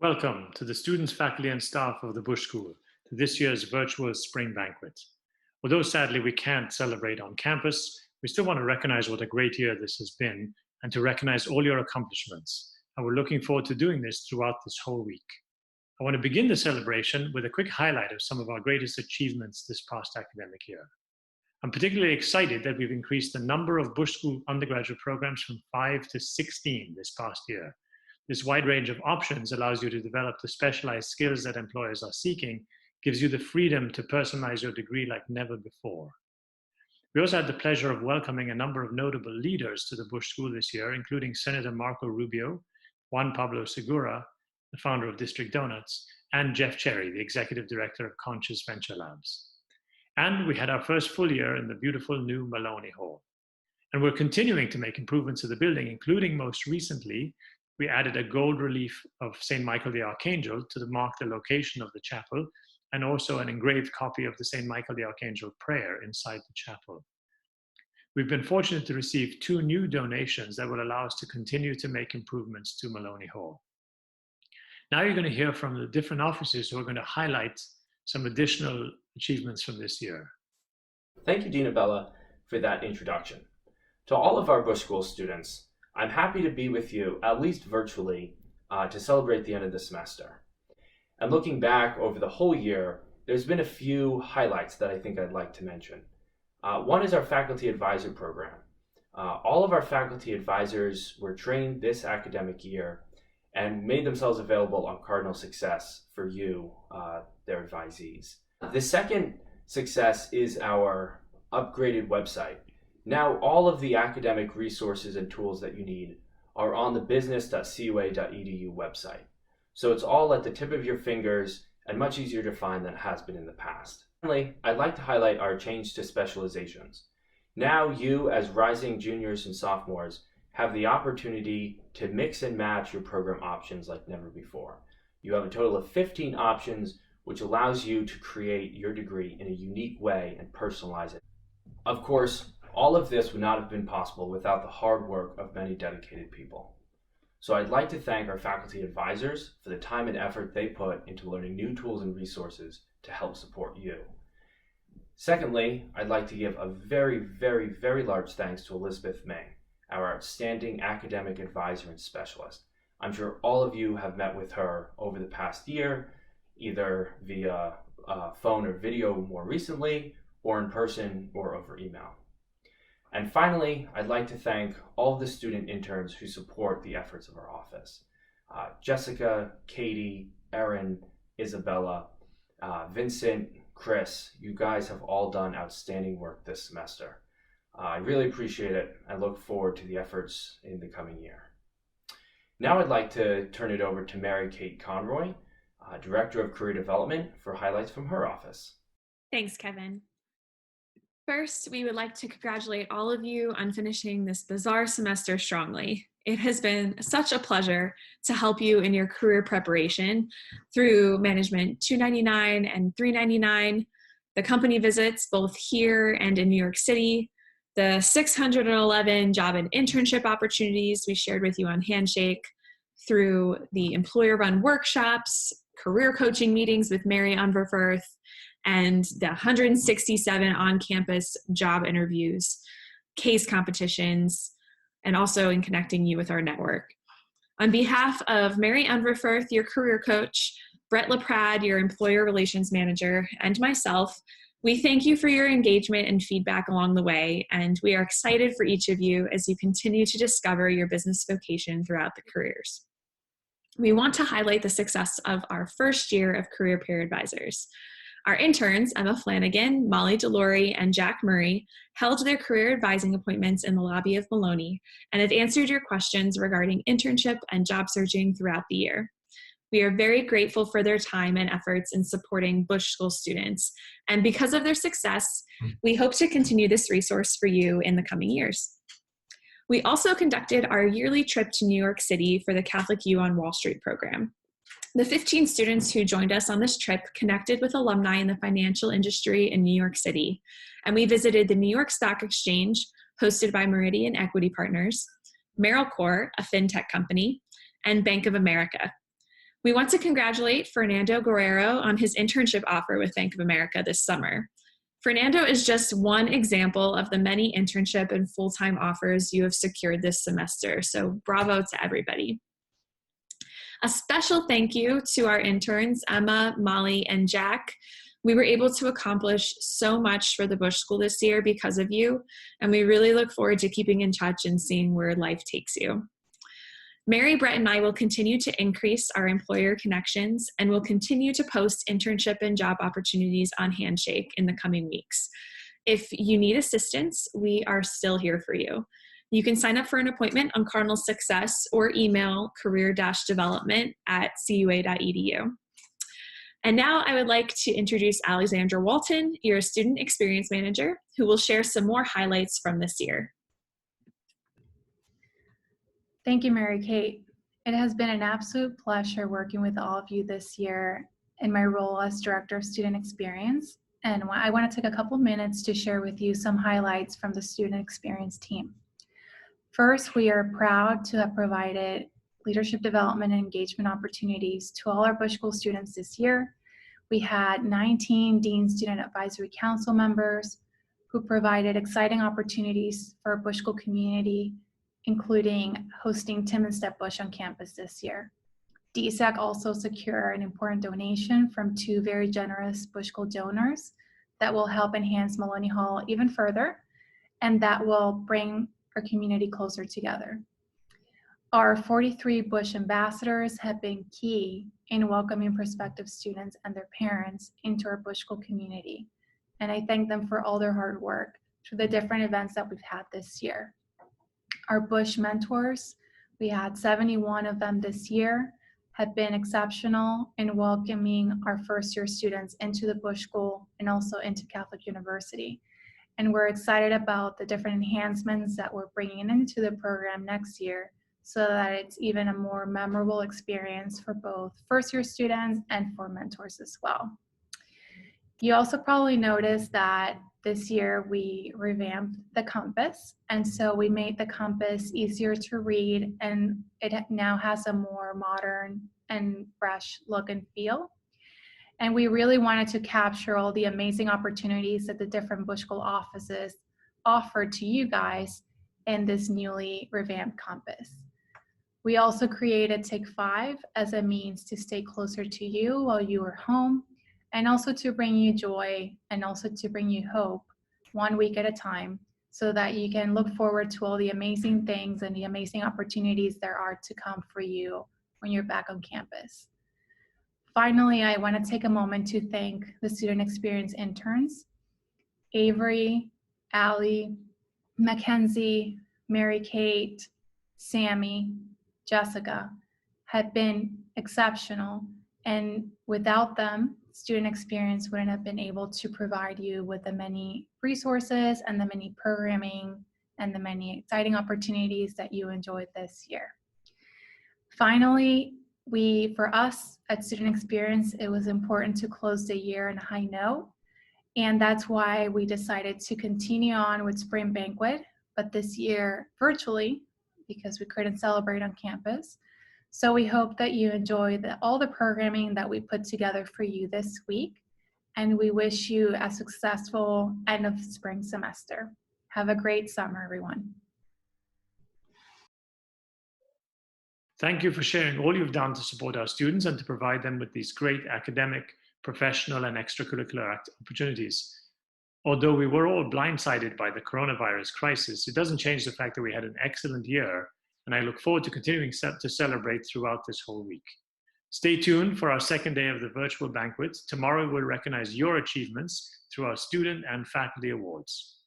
Welcome to the students, faculty, and staff of the Busch School to this year's virtual spring banquet. Although sadly we can't celebrate on campus, we still want to recognize what a great year this has been and to recognize all your accomplishments. And we're looking forward to doing this throughout this whole week. I want to begin the celebration with a quick highlight of some of our greatest achievements this past academic year. I'm particularly excited that we've increased the number of Busch School undergraduate programs from 5 to 16 this past year. This wide range of options allows you to develop the specialized skills that employers are seeking, gives you the freedom to personalize your degree like never before. We also had the pleasure of welcoming a number of notable leaders to the Busch School this year, including Senator Marco Rubio, Juan Pablo Segura, the founder of District Donuts, and Jeff Cherry, the executive director of Conscious Venture Labs. And we had our first full year in the beautiful new Maloney Hall. And we're continuing to make improvements to the building, including most recently, we added a gold relief of St. Michael the Archangel to mark the location of the chapel, and also an engraved copy of the St. Michael the Archangel prayer inside the chapel. We've been fortunate to receive 2 new donations that will allow us to continue to make improvements to Maloney Hall. Now you're going to hear from the different officers who are going to highlight some additional achievements from this year. Thank you, Dean Abella, for that introduction. To all of our Busch School students, I'm happy to be with you, at least virtually, to celebrate the end of the semester. And looking back over the whole year, there's been a few highlights that I think I'd like to mention. One is our faculty advisor program. All of our faculty advisors were trained this academic year and made themselves available on Cardinal Success for you, their advisees. The second success is our upgraded website. Now all of the academic resources and tools that you need are on the business.cua.edu website. So it's all at the tip of your fingers and much easier to find than it has been in the past. Finally, I'd like to highlight our change to specializations. Now you, as rising juniors and sophomores, have the opportunity to mix and match your program options like never before. You have a total of 15 options, which allows you to create your degree in a unique way and personalize it. Of course, all of this would not have been possible without the hard work of many dedicated people. So I'd like to thank our faculty advisors for the time and effort they put into learning new tools and resources to help support you. Secondly, I'd like to give a very, very, very large thanks to Elizabeth May, our outstanding academic advisor and specialist. I'm sure all of you have met with her over the past year, either via phone or video more recently, or in person or over email. And finally, I'd like to thank all of the student interns who support the efforts of our office. Jessica, Katie, Erin, Isabella, Vincent, Chris, you guys have all done outstanding work this semester. I really appreciate it and look forward to the efforts in the coming year. Now I'd like to turn it over to Mary Kate Conroy, Director of Career Development, for highlights from her office. Thanks, Kevin. First, we would like to congratulate all of you on finishing this bizarre semester strongly. It has been such a pleasure to help you in your career preparation through Management 299 and 399, the company visits both here and in New York City, the 611 job and internship opportunities we shared with you on Handshake, through the employer-run workshops, career coaching meetings with Mary Unverfirth, and the 167 on-campus job interviews, case competitions, and also in connecting you with our network. On behalf of Mary Unverfirth, your career coach, Brett LaPrade, your employer relations manager, and myself, we thank you for your engagement and feedback along the way, and we are excited for each of you as you continue to discover your business vocation throughout the careers. We want to highlight the success of our first year of career peer advisors. Our interns, Emma Flanagan, Molly DeLore, and Jack Murray, held their career advising appointments in the lobby of Maloney and have answered your questions regarding internship and job searching throughout the year. We are very grateful for their time and efforts in supporting Busch School students, and because of their success, we hope to continue this resource for you in the coming years. We also conducted our yearly trip to New York City for the Catholic U on Wall Street program. The 15 students who joined us on this trip connected with alumni in the financial industry in New York City, and we visited the New York Stock Exchange, hosted by Meridian Equity Partners, Merrill Corp, a fintech company, and Bank of America. We want to congratulate Fernando Guerrero on his internship offer with Bank of America this summer. Fernando is just one example of the many internship and full-time offers you have secured this semester, so bravo to everybody. A special thank you to our interns, Emma, Molly, and Jack. We were able to accomplish so much for the Busch School this year because of you, and we really look forward to keeping in touch and seeing where life takes you. Mary, Brett, and I will continue to increase our employer connections and will continue to post internship and job opportunities on Handshake in the coming weeks. If you need assistance, we are still here for you. You can sign up for an appointment on Cardinal Success or email career-development@cua.edu. And now I would like to introduce Alexandra Walton, your Student Experience Manager, who will share some more highlights from this year. Thank you, Mary Kate. It has been an absolute pleasure working with all of you this year in my role as Director of Student Experience. And I want to take a couple minutes to share with you some highlights from the Student Experience team. First, we are proud to have provided leadership development and engagement opportunities to all our Busch School students this year. We had 19 Dean Student Advisory Council members who provided exciting opportunities for our Busch School community, including hosting Tim and Step Busch on campus this year. DSAC also secured an important donation from 2 very generous Busch School donors that will help enhance Maloney Hall even further, and that will bring our community closer together. Our 43 Busch ambassadors have been key in welcoming prospective students and their parents into our Busch School community, and I thank them for all their hard work through the different events that we've had this year. Our Busch mentors, we had 71 of them this year, have been exceptional in welcoming our first-year students into the Busch School and also into Catholic University. And we're excited about the different enhancements that we're bringing into the program next year so that it's even a more memorable experience for both first-year students and for mentors as well. You also probably noticed that this year we revamped the compass, and so we made the compass easier to read, and it now has a more modern and fresh look and feel. And we really wanted to capture all the amazing opportunities that the different Busch School offices offer to you guys in this newly revamped compass. We also created Take 5 as a means to stay closer to you while you are home, and also to bring you joy and also to bring you hope 1 week at a time so that you can look forward to all the amazing things and the amazing opportunities there are to come for you when you're back on campus. Finally, I want to take a moment to thank the Student Experience interns, Avery, Allie, Mackenzie, Mary Kate, Sammy, Jessica, have been exceptional, and without them, Student Experience wouldn't have been able to provide you with the many resources and the many programming and the many exciting opportunities that you enjoyed this year. Finally, for us at Student Experience, it was important to close the year on a high note, and that's why we decided to continue on with Spring Banquet, but this year virtually because we couldn't celebrate on campus. So we hope that you enjoy all the programming that we put together for you this week, and we wish you a successful end of spring semester. Have a great summer, everyone. Thank you for sharing all you've done to support our students and to provide them with these great academic, professional, and extracurricular opportunities. Although we were all blindsided by the coronavirus crisis, it doesn't change the fact that we had an excellent year, and I look forward to continuing to celebrate throughout this whole week. Stay tuned for our second day of the virtual banquet. Tomorrow we'll recognize your achievements through our student and faculty awards.